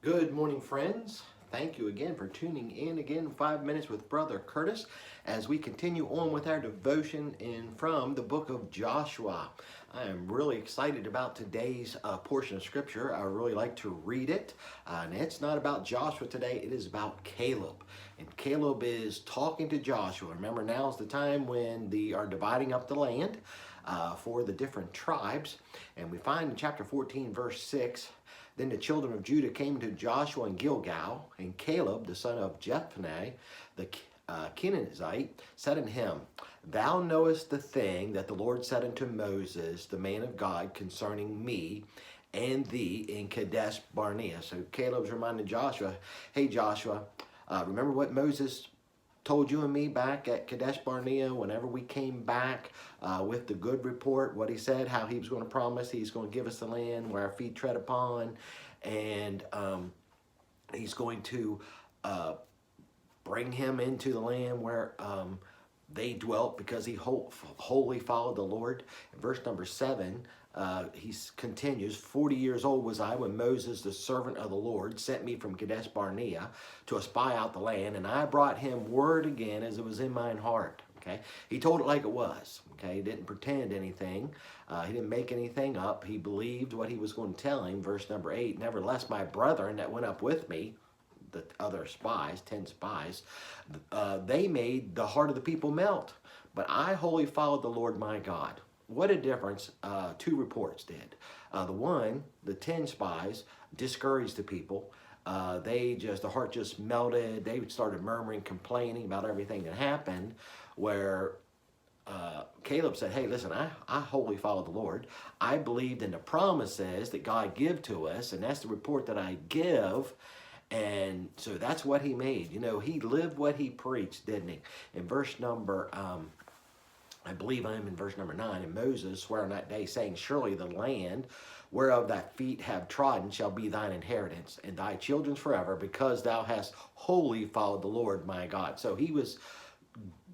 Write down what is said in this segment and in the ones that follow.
Good morning, friends. Thank you again for tuning in again 5 minutes with Brother Curtis as we continue on with our devotion from the book of Joshua. I am really excited about today's portion of scripture. I really like to read it. And it's not about Joshua today, it is about Caleb. And Caleb is talking to Joshua. Remember, now is the time when they are dividing up the land for the different tribes. And we find in chapter 14, verse 6, then the children of Judah came to Joshua in Gilgal, and Caleb, the son of Jephunneh, the Kenizzite, said unto him, Thou knowest the thing that the Lord said unto Moses, the man of God, concerning me and thee in Kadesh Barnea. So Caleb's reminding Joshua, hey Joshua, remember what Moses told you and me back at Kadesh Barnea whenever we came back with the good report, what he said, how he was going to promise he's going to give us the land where our feet tread upon, and he's going to bring him into the land where they dwelt because he wholly followed the Lord. In verse number 7, he continues, 40 years old was I when Moses, the servant of the Lord, sent me from Kadesh Barnea to espy out the land, and I brought him word again as it was in mine heart. Okay, he told it like it was. Okay, he didn't pretend anything. He didn't make anything up. He believed what he was going to tell him. Verse number 8, nevertheless my brethren that went up with me, the other spies, 10 spies, they made the heart of the people melt. But I wholly followed the Lord my God. What a difference two reports did. The 10 spies discouraged the people. The heart just melted. They started murmuring, complaining about everything that happened, where Caleb said, hey, listen, I wholly followed the Lord. I believed in the promises that God give to us, and that's the report that I give. And so that's what he made. You know, he lived what he preached, didn't he? In verse number, I believe I'm in verse number 9, and Moses sware on that day, saying, surely the land whereof thy feet have trodden shall be thine inheritance, and thy children's forever, because thou hast wholly followed the Lord my God. So he was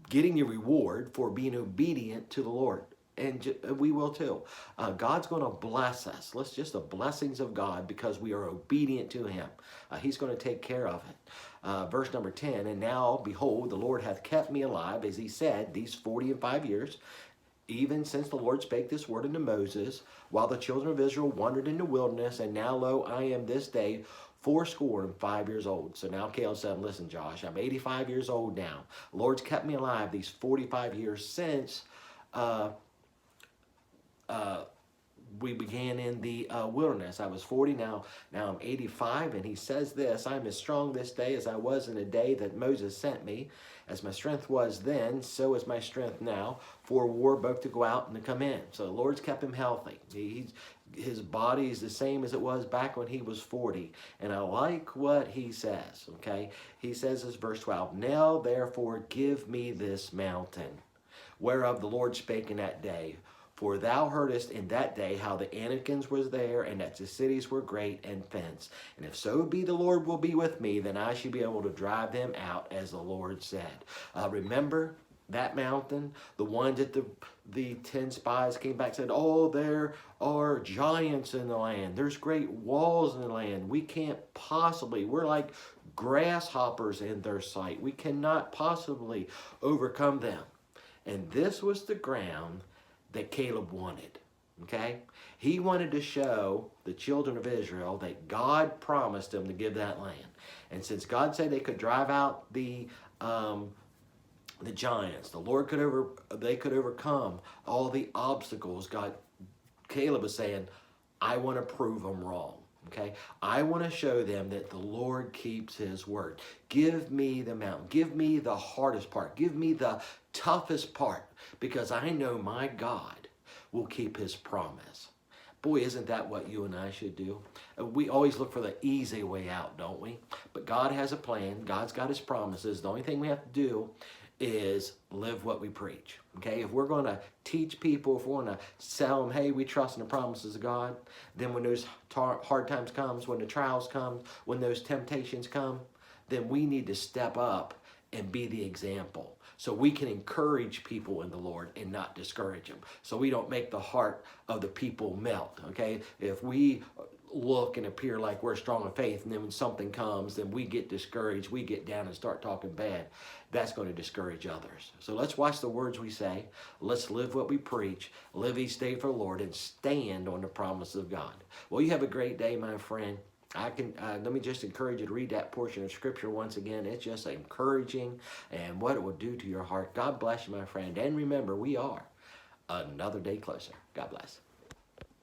getting a reward for being obedient to the Lord. And we will too. God's going to bless us. The blessings of God because we are obedient to him. He's going to take care of it. Verse number 10, and now, behold, the Lord hath kept me alive, as he said, these 45 years, even since the Lord spake this word unto Moses, while the children of Israel wandered in the wilderness, and now, lo, I am this day 85 years old. So now Caleb said, listen, Josh, I'm 85 years old now. The Lord's kept me alive these 45 years since we began in the wilderness. I was 40, now I'm 85, and he says this, I'm as strong this day as I was in the day that Moses sent me. As my strength was then, so is my strength now, for war both to go out and to come in. So the Lord's kept him healthy. His body is the same as it was back when he was 40. And I like what he says, okay? He says this, verse 12, now therefore give me this mountain, whereof the Lord spake in that day. For thou heardest in that day how the Anakims was there, and that the cities were great and fenced. And if so be the Lord will be with me, then I shall be able to drive them out, as the Lord said. Remember that mountain, the one that the 10 spies came back and said, oh, there are giants in the land. There's great walls in the land. We can't possibly, we're like grasshoppers in their sight. We cannot possibly overcome them. And this was the ground that Caleb wanted, okay? He wanted to show the children of Israel that God promised them to give that land. And since God said they could drive out the giants, they could overcome all the obstacles, Caleb was saying, I want to prove them wrong. Okay, I want to show them that the Lord keeps his word. Give me the mountain. Give me the hardest part. Give me the toughest part, because I know my God will keep his promise. Boy, isn't that what you and I should do? We always look for the easy way out, don't we? But God has a plan. God's got his promises. The only thing we have to do is live what we preach. Okay, if we're going to teach people, if we're going to sell them, hey, we trust in the promises of God, then when those hard times comes, when the trials come, when those temptations come, then we need to step up and be the example, so we can encourage people in the Lord and not discourage them, so we don't make the heart of the people melt. Okay, if we look and appear like we're strong in faith, and then when something comes, then we get discouraged, we get down and start talking bad. That's going to discourage others. So let's watch the words we say. Let's live what we preach, live each day for the Lord, and stand on the promise of God. Well, you have a great day, my friend. Let me just encourage you to read that portion of Scripture once again. It's just encouraging, and what it will do to your heart. God bless you, my friend. And remember, we are another day closer. God bless.